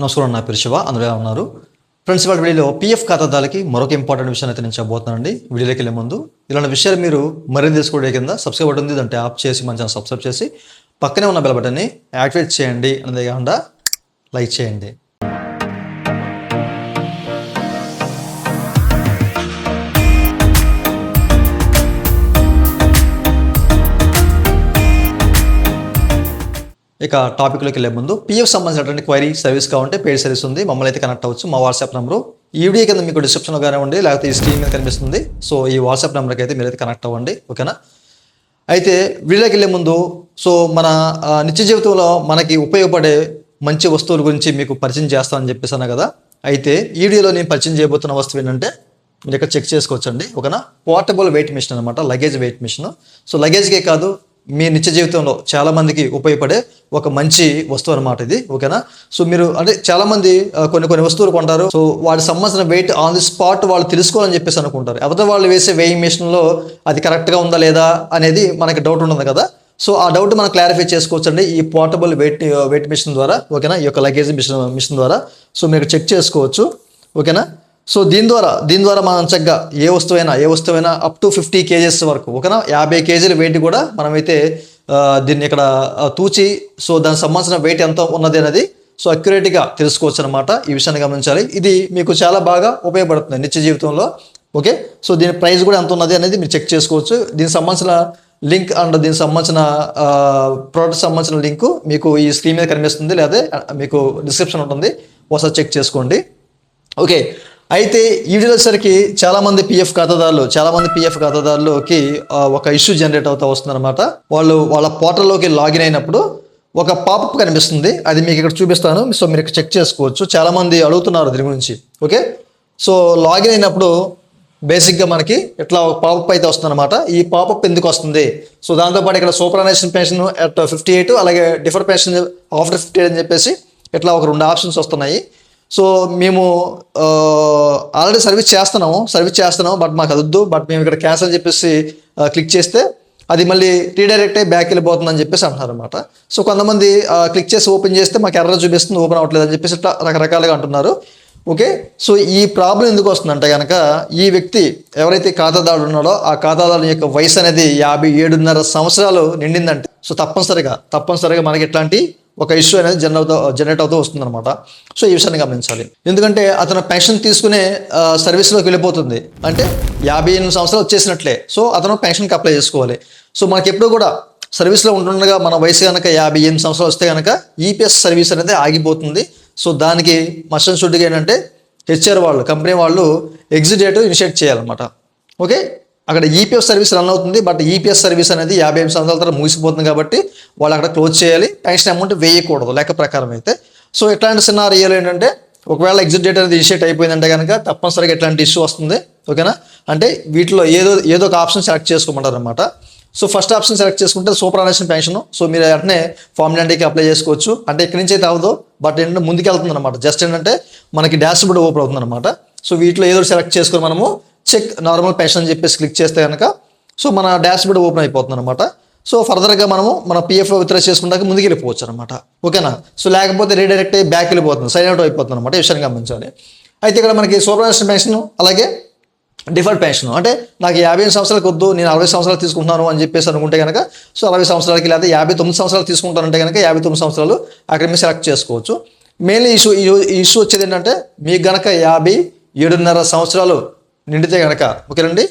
నమస్కారం, నా పేరు శివ. అందరూ ఎలా ఉన్నారు ఫ్రెండ్స్? ఇవాళ వీడియోలో పీఎఫ్ ఖాతాదారులకి మరొక ఇంపార్టెంట్ విషయాన్ని అయితే నేను చెప్పబోతున్నానండి. వీడియోలోకి వెళ్ళే ముందు ఇలాంటి విషయాలు మీరు మరింత తెలుసుకోవడం కింద సబ్స్క్రైబ్ బటన్ ఉంది, దాంట్లో ఆప్ చేసి మన ఛానల్ సబ్స్క్రైబ్ చేసి పక్కనే ఉన్న బెల్ బటన్ని యాక్టివేట్ చేయండి. అనేది కాకుండా లైక్ చేయండి. ఇక టాపిక్లోకి వెళ్ళే ముందు పీఎఫ్ సంబంధించినటువంటి క్వైరీ సర్వీస్ కావాలంటే పెయిడ్ సర్వీస్ ఉంది, మమ్మల్ని అయితే కనెక్ట్ అవ్వచ్చు. మా వాట్సాప్ నెంబరు ఈ వీడియో కింద మీకు డిస్క్రిప్షన్లో కానివ్వండి, లేకపోతే ఈ స్క్రీన్ మీద కనిపిస్తుంది. సో ఈ వాట్సాప్ నెంబర్కి అయితే మీరైతే కనెక్ట్ అవ్వండి, ఓకేనా? అయితే వీడియోకి వెళ్ళే ముందు మన నిత్య జీవితంలో మనకి ఉపయోగపడే మంచి వస్తువుల గురించి మీకు పరిచయం చేస్తామని చెప్పేసాను కదా. అయితే ఈ వీడియోలో నేను పరిచయం చేయబోతున్న వస్తువు ఏంటంటే మీరు ఇక్కడ చెక్ చేసుకోవచ్చండి, ఓకేనా? పోర్టబుల్ వెయిట్ మిషన్ అనమాట, లగేజ్ వెయిట్ మిషన్. సో లగేజ్కే కాదు, మీ నిత్య జీవితంలో చాలామందికి ఉపయోగపడే ఒక మంచి వస్తువు అనమాట ఇది, ఓకేనా? సో మీరు అంటే చాలామంది కొన్ని వస్తువులు కొంటారు. సో వాటి సంబంధించిన వెయిట్ ఆన్ ది స్పాట్ వాళ్ళు తెలుసుకోవాలని చెప్పేసి అనుకుంటారు. అవతల వాళ్ళు వేసే వెయింగ్ మిషన్లో అది కరెక్ట్గా ఉందా లేదా అనేది మనకి డౌట్ ఉండదు కదా. సో ఆ డౌట్ మనం క్లారిఫై చేసుకోవచ్చండి ఈ పోర్టబుల్ వెయిట్ మిషన్ ద్వారా, ఓకేనా? ఈ యొక్క లగేజ్ మిషన్ ద్వారా సో మీరు చెక్ చేసుకోవచ్చు, ఓకేనా? సో దీని ద్వారా మనం చక్కగా ఏ వస్తువైనా అప్ టు 50 kgs వరకు, ఓకేనా? 50 kg వెయిట్ కూడా మనమైతే దీన్ని ఇక్కడ తూచి సో దానికి సంబంధించిన వెయిట్ ఎంత ఉన్నది అనేది సో అక్యురేట్గా తెలుసుకోవచ్చు అనమాట. ఈ విషయాన్ని గమనించాలి. ఇది మీకు చాలా బాగా ఉపయోగపడుతుంది నిత్య జీవితంలో, ఓకే? సో దీని ప్రైస్ కూడా ఎంత ఉన్నది అనేది మీరు చెక్ చేసుకోవచ్చు. దీనికి సంబంధించిన లింక్ అండ్ దీనికి సంబంధించిన ప్రోడక్ట్ సంబంధించిన లింక్ మీకు ఈ స్క్రీన్ మీద కనిపిస్తుంది, లేదా మీకు డిస్క్రిప్షన్ ఉంటుంది, ఒకసారి చెక్ చేసుకోండి, ఓకే? అయితే ఈ వీడియోలో వచ్చేసరికి చాలామంది పిఎఫ్ ఖాతాదారులకి ఒక ఇష్యూ జనరేట్ అవుతూ వస్తుందన్నమాట. వాళ్ళ పోర్టల్లోకి లాగిన్ అయినప్పుడు ఒక పాపప్ కనిపిస్తుంది, అది మీకు ఇక్కడ చూపిస్తాను. సో మీరు చెక్ చేసుకోవచ్చు. చాలామంది అడుగుతున్నారు దీని గురించి, ఓకే? సో లాగిన్ అయినప్పుడు బేసిక్గా మనకి ఇట్లా ఒక పాపప్ అయితే వస్తుందన్నమాట. ఈ పాపప్ ఎందుకు వస్తుంది? సో దాంతోపాటు ఇక్కడ సూపర్ పెన్షన్ అట్ 58, అలాగే డిఫర్ పెన్షన్ ఆఫ్టర్ 58 అని చెప్పేసి ఇట్లా ఒక 2 ఆప్షన్స్ వస్తున్నాయి. సో మేము ఆల్రెడీ సర్వీస్ చేస్తున్నాము, బట్ మాకు అది వద్దు, బట్ మేము ఇక్కడ క్యాన్సిల్ అని చెప్పేసి క్లిక్ చేస్తే అది మళ్ళీ రీడైరెక్ట్ అయ్యి బ్యాక్ వెళ్ళిపోతుందని చెప్పేసి అంటున్నారు అనమాట. సో కొంతమంది క్లిక్ చేసి ఓపెన్ చేస్తే మాకు ఎర్రర్ చూపిస్తుంది, ఓపెన్ అవ్వట్లేదు అని చెప్పేసి ఇట్లా రకరకాలుగా అంటున్నారు, ఓకే? సో ఈ ప్రాబ్లం ఎందుకు వస్తుందంటే కనుక ఈ వ్యక్తి ఎవరైతే ఖాతాదారుడు ఉన్నాడో ఆ ఖాతాదారుని యొక్క వయసు అనేది 57.5 సంవత్సరాలు నిండిందంటే సో తప్పనిసరిగా మనకి ఇట్లాంటి ఒక ఇష్యూ అనేది జనరేట్ అవుతూ వస్తుంది అనమాట. సో ఈ విషయాన్ని గమనించాలి. ఎందుకంటే అతను పెన్షన్ తీసుకునే సర్వీస్లోకి వెళ్ళిపోతుంది అంటే 58 సంవత్సరాలు వచ్చేసినట్లే. సో అతను పెన్షన్కి అప్లై చేసుకోవాలి. సో మనకి ఎప్పుడు కూడా సర్వీస్లో ఉంటుండగా మన వయసు కనుక 58 సంవత్సరాలు వస్తే కనుక ఈపీఎస్ సర్వీస్ అనేది ఆగిపోతుంది. సో దానికి మస్ట్ అండ్ షుడ్గా ఏంటంటే హెచ్ఆర్ వాళ్ళు, కంపెనీ వాళ్ళు ఎగ్జిట్ డేట్ ఇనిషియేట్ చేయాలన్నమాట, ఓకే? అక్కడ ఈపీఎఫ్ సర్వీస్ రన్ అవుతుంది, బట్ ఈపీఎస్ సర్వీస్ అనేది 58 సంవత్సరాల తర్వాత ముగిసిపోతుంది కాబట్టి వాళ్ళు అక్కడ క్లోజ్ చేయాలి, పెన్షన్ అమౌంట్ వేయకూడదు లెక్క ప్రకారం అయితే. సో ఇట్లాంటి సినారియోలు ఏంటంటే ఒకవేళ ఎగ్జిట్ డేట్ అనేది ఇనిషియేట్ అయిపోయిందంటే కనుక తప్పనిసరిగా ఇట్లాంటి ఇష్యూ వస్తుంది, ఓకేనా? అంటే వీటిలో ఏదో ఒక ఆప్షన్ సెలెక్ట్ చేసుకోమంటారు అనమాట. సో ఫస్ట్ ఆప్షన్ సెలెక్ట్ చేసుకుంటే సూపర్ పెన్షన్. సో మీరు వెంటనే ఫామ్ 90కి అప్లై చేసుకోవచ్చు. అంటే ఇక్కడి నుంచి అయితే అవ్వదు, బట్ ఏంటంటే ముందుకు వెళ్తుంది అనమాట. జస్ట్ ఏంటంటే మనకి డాష్ బోర్డ్ ఓపెన్ అవుతుంది అనమాట. సో వీటిలో ఏదో సెలెక్ట్ చేసుకొని మనము చెక్ నార్మల్ పెన్షన్ అని చెప్పేసి క్లిక్ చేస్తే కనుక సో మన డాష్ బోర్డ్ ఓపెన్ అయిపోతుంది అనమాట. సో ఫర్దర్గా మనము మన పిఎఫ్ విత్డ్రా చేసుకుంటాక ముందుకు వెళ్ళిపోవచ్చు అనమాట, ఓకేనా? సో లేకపోతే రీడైరెక్ట్ అయ్యి బ్యాక్ వెళ్ళిపోతుంది, సైన్ అవుట్ అయిపోతుంది అనమాట. ఈ విషయాన్ని గమనించాలి. అయితే ఇక్కడ మనకి సూపర్ పెన్షన్ అలాగే డిఫర్డ్ పెన్షన్ అంటే నాకు 58 సంవత్సరాలకు వద్దు, నేను 60 సంవత్సరాలు తీసుకుంటున్నాను అని చెప్పేసి అనుకుంటే కనుక సో 60 సంవత్సరాలకి, లేదా 59 సంవత్సరాలు తీసుకుంటానంటే కనుక 59 సంవత్సరాలు అక్కడ మీరు సెలెక్ట్ చేసుకోవచ్చు. మెయిన్లీ ఇష్యూ వచ్చేది ఏంటంటే మీకు కనుక 57.5 సంవత్సరాలు నిండితే కనుక, ఓకేనండి?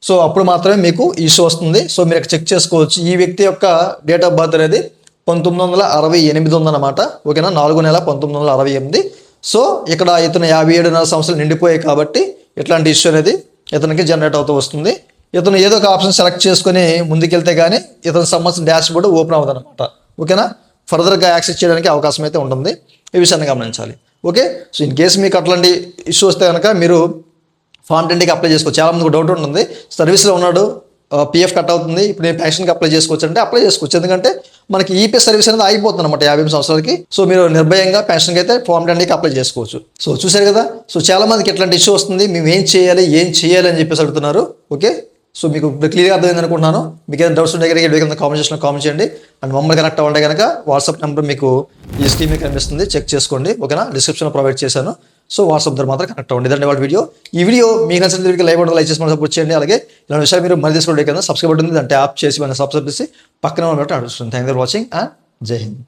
సో అప్పుడు మాత్రమే మీకు ఇష్యూ వస్తుంది. సో మీరు చెక్ చేసుకోవచ్చు. ఈ వ్యక్తి యొక్క డేట్ ఆఫ్ బర్త్ అనేది 1968 ఉందన్నమాట, ఓకేనా? 4 నెల 1968. సో ఇక్కడ ఇతను 57.5 సంవత్సరాలు నిండిపోయాయి కాబట్టి ఇట్లాంటి ఇష్యూ అనేది ఇతనికి జనరేట్ అవుతూ వస్తుంది. ఇతను ఏదో ఒక ఆప్షన్ సెలెక్ట్ చేసుకొని ముందుకెళ్తే కానీ ఇతనికి సంబంధించిన డాష్ బోర్డ్ ఓపెన్ అవుతుంది అనమాట, ఓకేనా? ఫర్దర్గా యాక్సెస్ చేయడానికి అవకాశం అయితే ఉంటుంది. ఈ విషయాన్ని గమనించాలి, ఓకే? సో ఇన్ కేసు మీకు అట్లాంటి ఇష్యూ వస్తే కనుక మీరు ఫామ్ 10కి అప్లై చేసుకోవచ్చు. చాలామందికి డౌట్ ఉంటుంది, సర్వీస్లో ఉన్నాడు, పిఎఫ్ కట్ అవుతుంది, ఇప్పుడు నేను పెన్షన్కి అప్లై చేసుకోవచ్చు అంటే అప్లై చేసుకోవచ్చు. ఎందుకంటే మనకి ఈపీఎస్ సర్వీస్ అనేది ఆగిపోతుంది అనమాట 58 సంవత్సరాలకి. సో మీరు నిర్భయంగా పెన్షన్కి అయితే ఫామ్ 10కి అప్లై చేసుకోవచ్చు. సో చూసారు కదా. సో చాలామందికి ఎట్లాంటి ఇష్యూ వస్తుంది, మేము ఏం చేయాలి అని చెప్పేసి అడుగుతున్నారు, ఓకే? సో మీకు క్లియర్గా అర్థమైంది అనుకుంటున్నాను. మీకు ఏదైనా డౌట్స్ ఉంటే కనుక వీడియో కింద కామెంట్ సెక్షన్లో కామెంట్ చేయండి. అండ్ మమ్మల్ని కనెక్ట్ అవ్వండి కనుక వాట్సాప్ నెంబర్ మీకు ఈ స్క్రీన్ మీద కనిపిస్తుంది, చెక్ చేసుకోండి. ఓకేనా, డిస్క్రిప్షన్లో ప్రొవైడ్ చేశాను. సో వాట్సాప్ ద్వారా మాత్రం కనెక్ట్ అవ్వండి. ఇదండి వాళ్ళ వీడియో. ఈ వీడియో మీకు నచ్చిన వీడియోకి లైక్ చేసి మనం సపోర్ట్ చేయండి. అలాగే ఇలాంటి విషయాలు మీరు మరి తీసుకోవడం కింద సబ్స్క్రైబ్ ఉంటుంది, దాన్ని ట్యాప్ చేసి మన సబ్స్క్రైబ్ చేసి పక్కన ఉన్నట్టు అడుగుతుంది. Thank you for watching and జై హింద్.